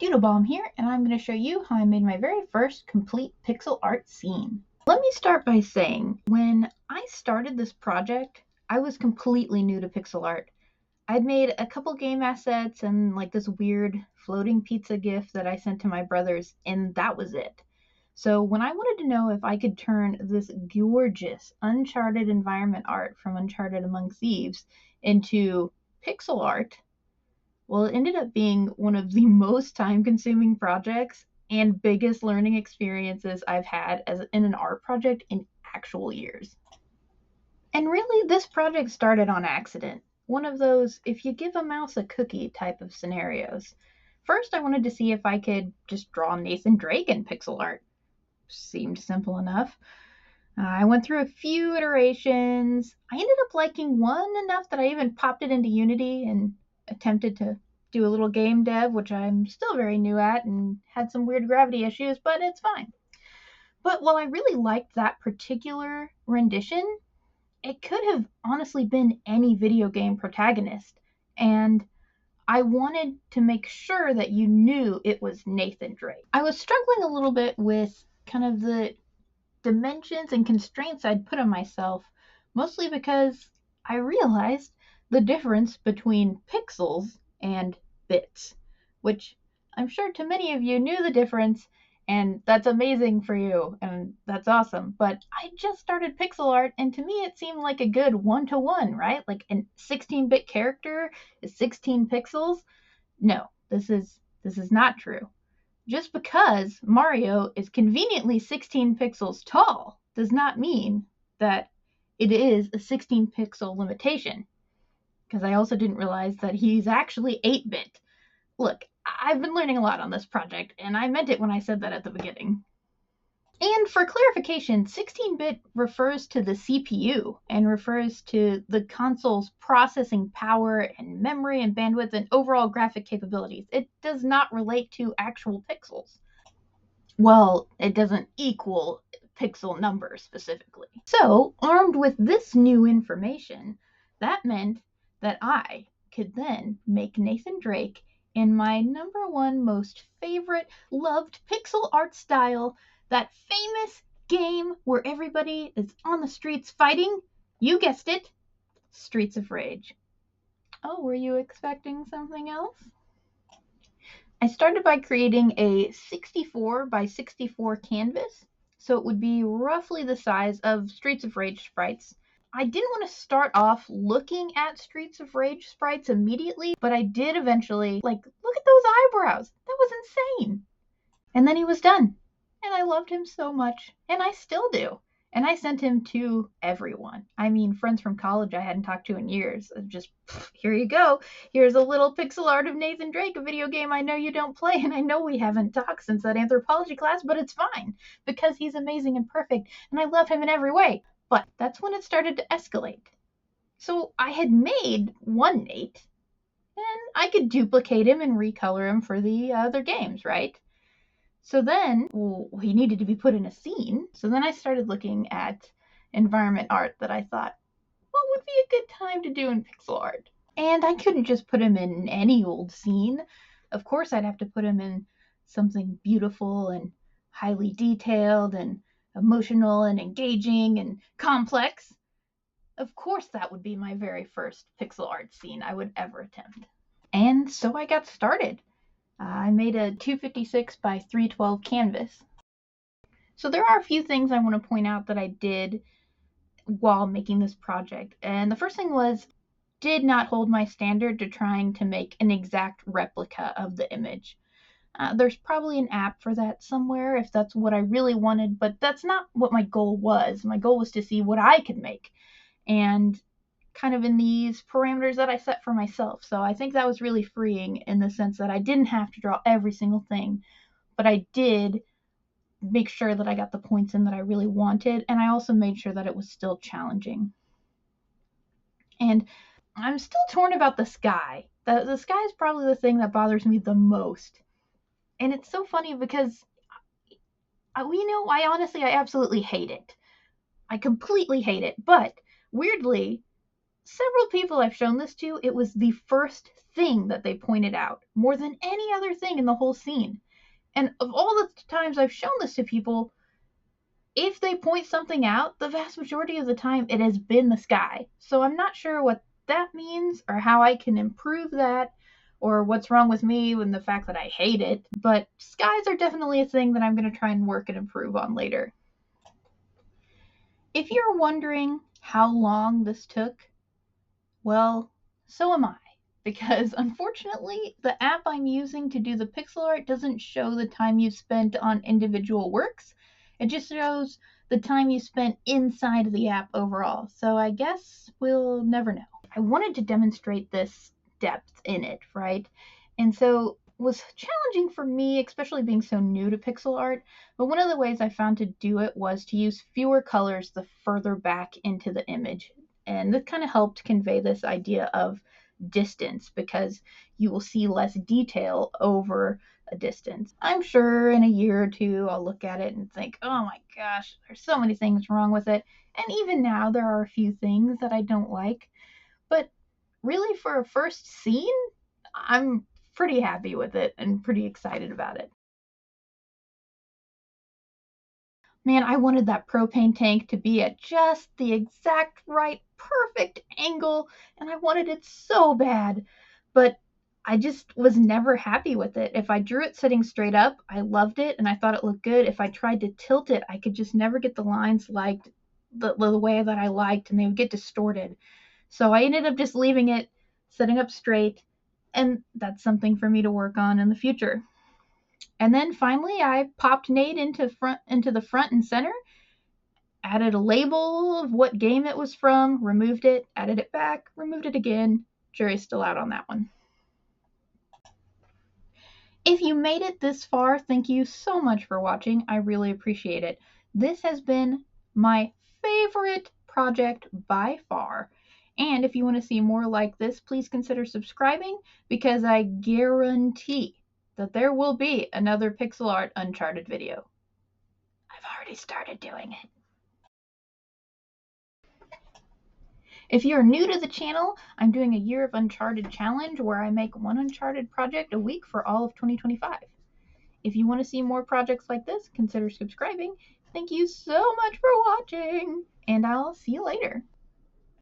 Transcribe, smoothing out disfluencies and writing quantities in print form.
Unibomb here, and I'm going to show you how I made my very first complete pixel art scene. Let me start by saying, when I started this project, I was completely new to pixel art. I'd made a couple game assets and like this weird floating pizza gif that I sent to my brothers, and that was it. So when I wanted to know if I could turn this gorgeous Uncharted environment art from Uncharted Among Thieves into pixel art, well, it ended up being one of the most time-consuming projects and biggest learning experiences I've had in an art project in actual years. And really, this project started on accident. One of those, if you give a mouse a cookie type of scenarios. First, I wanted to see if I could just draw Nathan Drake in pixel art. Seemed simple enough. I went through a few iterations. I ended up liking one enough that I even popped it into Unity and attempted to do a little game dev, which I'm still very new at and had some weird gravity issues, but it's fine. But while I really liked that particular rendition, it could have honestly been any video game protagonist. And I wanted to make sure that you knew it was Nathan Drake. I was struggling a little bit with kind of the dimensions and constraints I'd put on myself, mostly because I realized the difference between pixels and bits, which I'm sure to many of you knew the difference, and that's amazing for you, and that's awesome. But I just started pixel art, and to me it seemed like a good one-to-one, right? Like a 16-bit character is 16 pixels. No, this is not true. Just because Mario is conveniently 16 pixels tall does not mean that it is a 16 pixel limitation. Because I also didn't realize that he's actually 8-bit. Look, I've been learning a lot on this project, and I meant it when I said that at the beginning. And for clarification, 16-bit refers to the CPU and refers to the console's processing power and memory and bandwidth and overall graphic capabilities. It does not relate to actual pixels. Well, it doesn't equal pixel numbers specifically. So, armed with this new information, that meant that I could then make Nathan Drake in my #1 most favorite, loved pixel art style, that famous game where everybody is on the streets fighting. You guessed it, Streets of Rage. Oh, were you expecting something else? I started by creating a 64 by 64 canvas, so it would be roughly the size of Streets of Rage sprites. I didn't want to start off looking at Streets of Rage sprites immediately, but I did eventually, look at those eyebrows. That was insane. And then he was done. And I loved him so much. And I still do. And I sent him to everyone. I mean, friends from college I hadn't talked to in years. Just, here you go. Here's a little pixel art of Nathan Drake, a video game I know you don't play, and I know we haven't talked since that anthropology class, but it's fine, because he's amazing and perfect, and I love him in every way. But that's when it started to escalate. So I had made one Nate, and I could duplicate him and recolor him for the other games, right? So then, he needed to be put in a scene. So then I started looking at environment art that I thought, what would be a good time to do in pixel art? And I couldn't just put him in any old scene. Of course, I'd have to put him in something beautiful and highly detailed and emotional and engaging and complex. Of course, that would be my very first pixel art scene I would ever attempt. And so I got started. I made a 256 by 312 canvas. So there are a few things I want to point out that I did while making this project. And the first thing was, did not hold my standard to trying to make an exact replica of the image. There's probably an app for that somewhere if that's what I really wanted, but that's not what my goal was. My goal was to see what I could make, and kind of in these parameters that I set for myself. So I think that was really freeing in the sense that I didn't have to draw every single thing, but I did make sure that I got the points in that I really wanted, and I also made sure that it was still challenging. And I'm still torn about the sky. The sky is probably the thing that bothers me the most. And it's so funny because, I absolutely hate it. I completely hate it. But weirdly, several people I've shown this to, it was the first thing that they pointed out, more than any other thing in the whole scene. And of all the times I've shown this to people, if they point something out, the vast majority of the time it has been the sky. So I'm not sure what that means or how I can improve that or what's wrong with me and the fact that I hate it. But skies are definitely a thing that I'm going to try and work and improve on later. If you're wondering how long this took, well, so am I. Because unfortunately, the app I'm using to do the pixel art doesn't show the time you spent on individual works. It just shows the time you spent inside the app overall. So I guess we'll never know. I wanted to demonstrate this depth in it, right? And so it was challenging for me, especially being so new to pixel art. But one of the ways I found to do it was to use fewer colors the further back into the image. And this kind of helped convey this idea of distance because you will see less detail over a distance. I'm sure in a year or two I'll look at it and think, oh my gosh, there's so many things wrong with it. And even now there are a few things that I don't like. But really, for a first scene, I'm pretty happy with it and pretty excited about it. Man, I wanted that propane tank to be at just the exact right, perfect angle, and I wanted it so bad. But I just was never happy with it. If I drew it sitting straight up, I loved it and I thought it looked good. If I tried to tilt it, I could just never get the lines liked the way that I liked, and they would get distorted. So I ended up just leaving it sitting up straight, and that's something for me to work on in the future. And then finally, I popped Nate into the front and center, added a label of what game it was from, removed it, added it back, removed it again. Jury's still out on that one. If you made it this far, thank you so much for watching. I really appreciate it. This has been my favorite project by far. And if you want to see more like this, please consider subscribing because I guarantee that there will be another pixel art Uncharted video. I've already started doing it. If you're new to the channel, I'm doing a Year of Uncharted challenge where I make one Uncharted project a week for all of 2025. If you want to see more projects like this, consider subscribing. Thank you so much for watching, and I'll see you later.